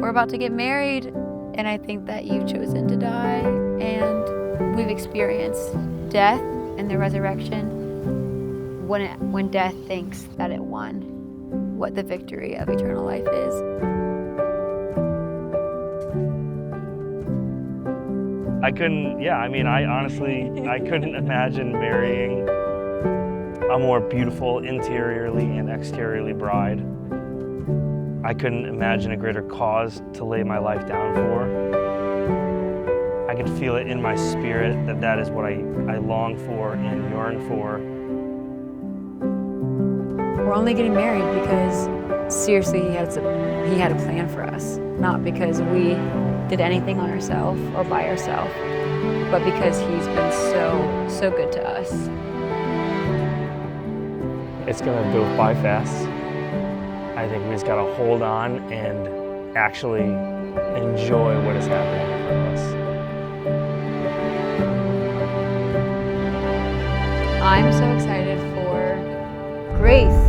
we're about to get married, and I think that you've chosen to die, and we've experienced death and the resurrection when death thinks that it won, what the victory of eternal life is. I couldn't imagine marrying a more beautiful interiorly and exteriorly bride. I couldn't imagine a greater cause to lay my life down for. I could feel it in my spirit that that is what I long for and yearn for. We're only getting married because seriously he had a plan for us, not because we did anything on ourselves or by ourselves, but because he's been so good to us. It's gonna go by fast. I think we just gotta hold on and actually enjoy what is happening in front of us. I'm so excited for Grace.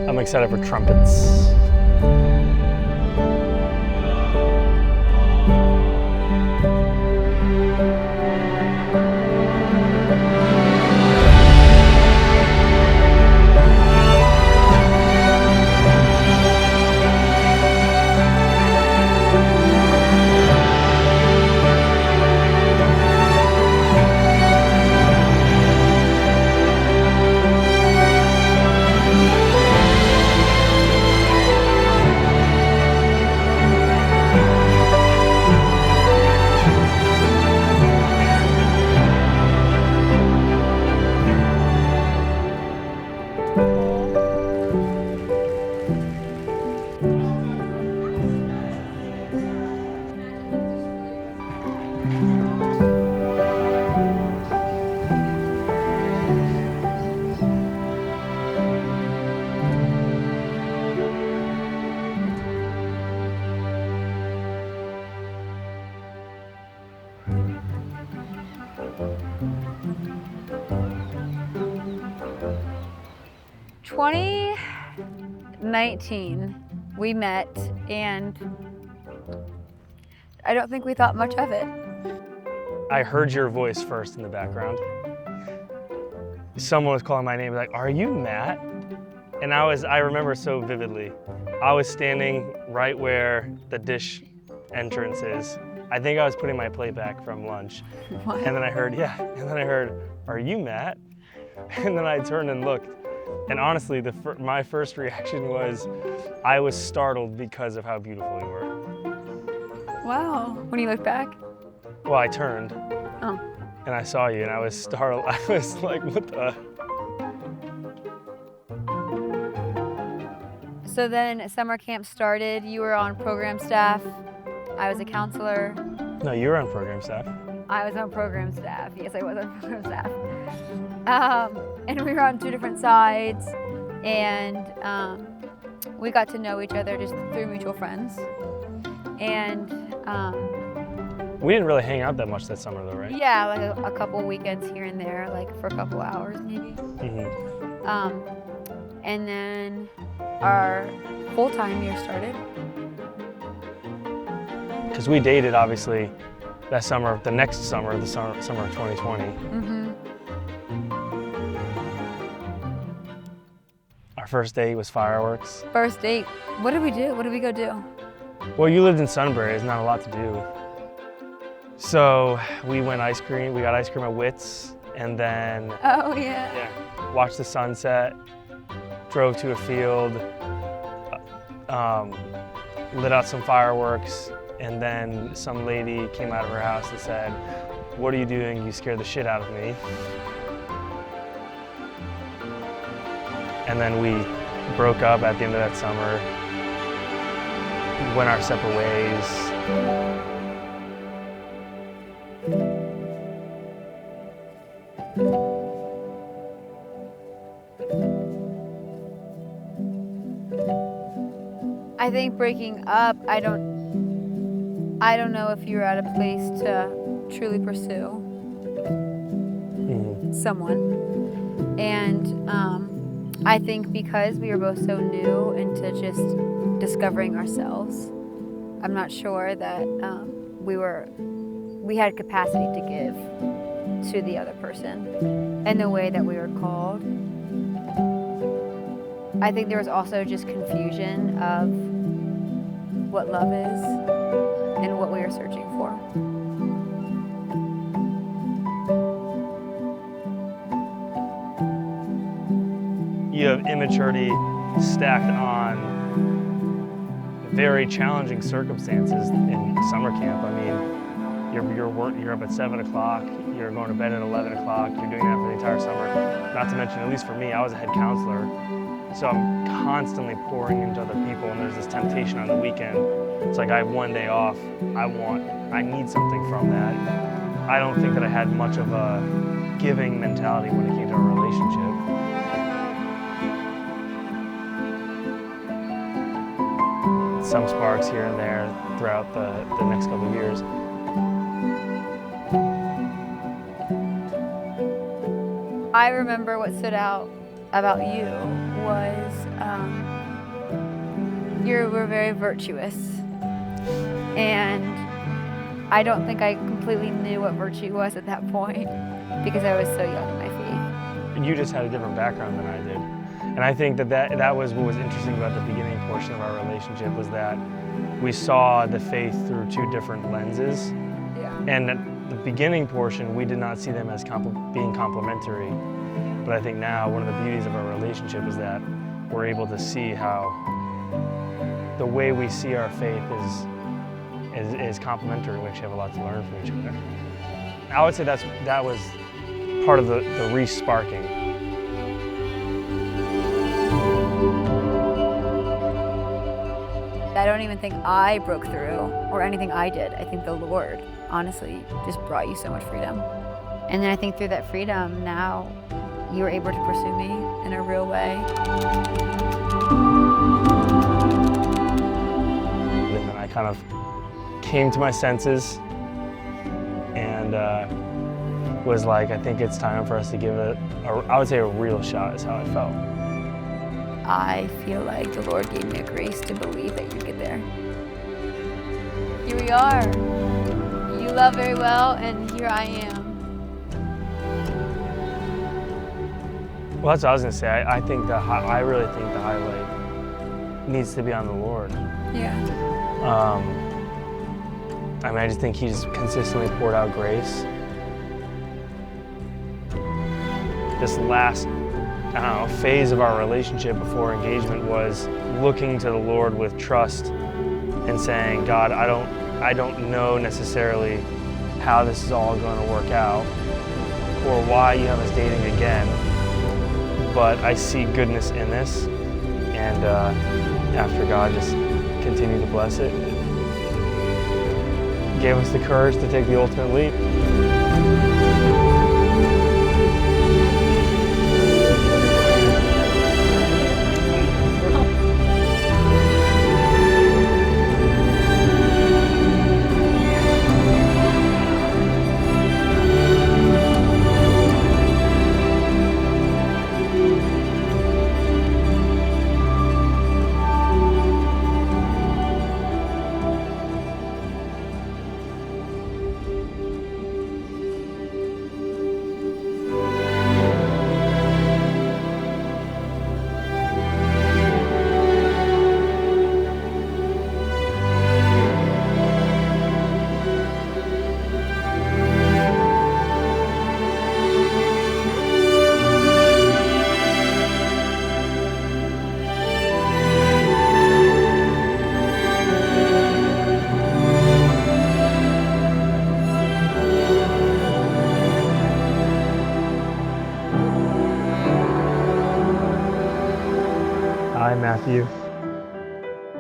I'm excited for trumpets. In 2019, we met, and I don't think we thought much of it. I heard your voice first in the background. Someone was calling my name, like, "Are you Matt?" And I remember so vividly. I was standing right where the dish entrance is. I think I was putting my plate back from lunch. What? And then I heard, "Are you Matt?" And then I turned and looked. And honestly, my first reaction was, I was startled because of how beautiful you were. Wow. When you look back? Well, I turned. Oh. And I saw you, and I was startled. I was like, what the? So then summer camp started. You were on program staff. I was a counselor. No, you were on program staff. I was on program staff. Yes, I was on program staff. And we were on two different sides, and we got to know each other just through mutual friends. And we didn't really hang out that much that summer, though, right? yeah, like a couple weekends here and there, like for a couple hours maybe. Mm-hmm. And then our full-time year started. Because we dated, obviously, that summer, the next summer, the summer of 2020. Mm-hmm. Our first date was fireworks. First date. What did we do? What did we go do? Well, you lived in Sunbury. There's not a lot to do. So we went ice cream. We got ice cream at Witt's, and then Oh yeah. watched the sunset. Drove to a field. Lit out some fireworks, and then some lady came out of her house and said, "What are you doing? You scared the shit out of me." And then we broke up at the end of that summer, went our separate ways. I think breaking up, I don't know if you're at a place to truly pursue someone. And I think because we were both so new into just discovering ourselves, I'm not sure that we had capacity to give to the other person in the way that we were called. I think there was also just confusion of what love is and what we were searching for. You have immaturity stacked on very challenging circumstances in summer camp. I mean, you're up at 7 o'clock, you're going to bed at 11 o'clock, you're doing that for the entire summer. Not to mention, at least for me, I was a head counselor, so I'm constantly pouring into other people, and there's this temptation on the weekend. It's like I have one day off, I need something from that. I don't think that I had much of a giving mentality when it came to our relationship. Some sparks here and there throughout the next couple of years. I remember what stood out about you was you were very virtuous, and I don't think I completely knew what virtue was at that point because I was so young in my faith. You just had a different background than I did. And I think that was what was interesting about the beginning portion of our relationship, was that we saw the faith through two different lenses. Yeah. And at the beginning portion, we did not see them as being complementary. But I think now one of the beauties of our relationship is that we're able to see how the way we see our faith is complementary. We actually have a lot to learn from each other. I would say that was part of the re-sparking. I don't even think I broke through or anything I did. I think the Lord, honestly, just brought you so much freedom. And then I think through that freedom, now you were able to pursue me in a real way. And then I kind of came to my senses and was like, I think it's time for us to give it, I would say a real shot is how I felt. I feel like the Lord gave me a grace to believe that you'd get there. Here we are. You love very well, and here I am. Well, that's what I was gonna say. I really think the highlight needs to be on the Lord. Yeah. I mean, I just think He's consistently poured out grace. This last, phase of our relationship before engagement was looking to the Lord with trust and saying, God, I don't know necessarily how this is all going to work out or why you have us dating again, but I see goodness in this. And after God just continued to bless it, it gave us the courage to take the ultimate leap. I, Matthew,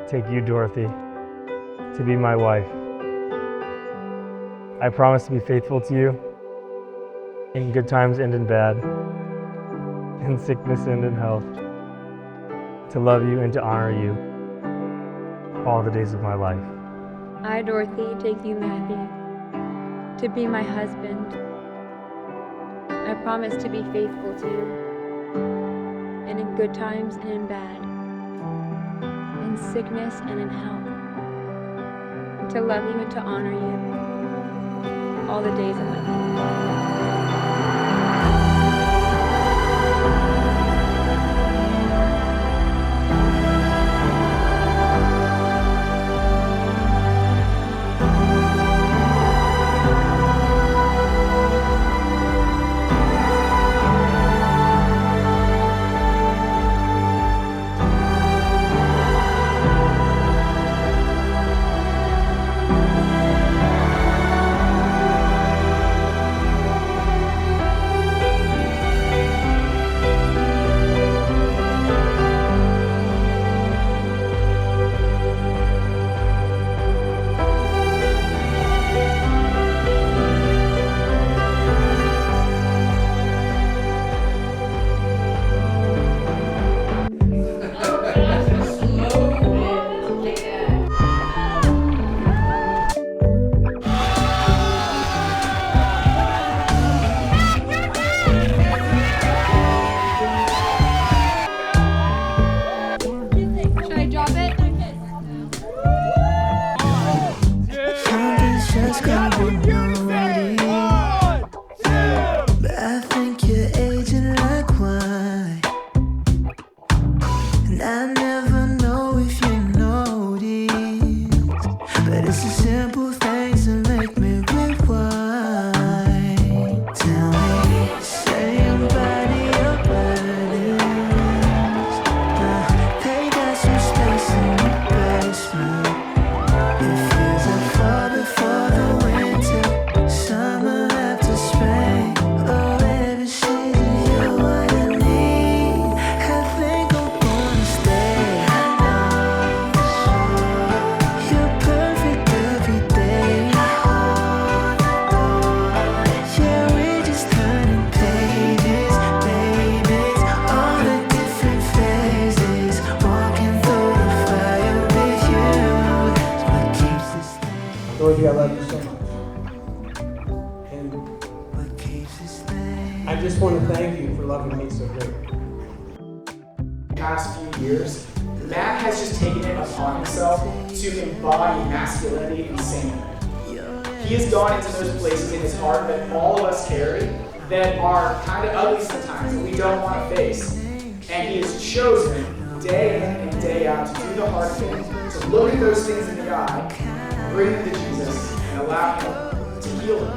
take you, Dorothy, to be my wife. I promise to be faithful to you in good times and in bad, in sickness and in health, to love you and to honor you all the days of my life. I, Dorothy, take you, Matthew, to be my husband. I promise to be faithful to you and in good times and in bad, in sickness and in health, to love you and to honor you all the days of my life. Dorothy, I love you so much. And I just want to thank you for loving me so great. The past few years, Matt has just taken it upon himself to embody masculinity and sainthood. He has gone into those places in his heart that all of us carry that are kind of ugly sometimes that we don't want to face. And he has chosen day in and day out to do the hard thing, to look at those things in the eye, bring them to Jesus, and allow him to heal them.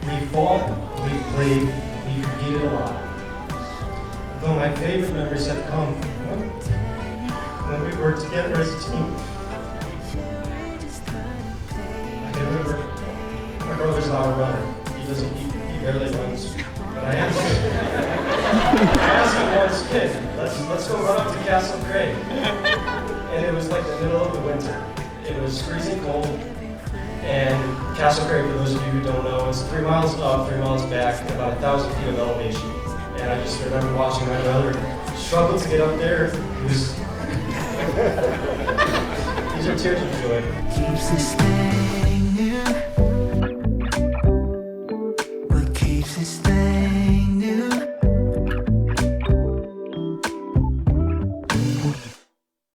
We fought, we played, we forgave a lot. Though my favorite memories have come when we worked together as a team. I can remember my brother's not a runner. He barely runs, but I am. I asked him once, kid, let's go run up to Castle Craig. And it was like the middle of the winter. It was freezing cold. And Castle Craig, for those of you who don't know, is 3 miles up, 3 miles back, about 1,000 feet of elevation. And I just remember watching my brother struggle to get up there. It was these are tears of joy. Keeps this thing new? What keeps this thing?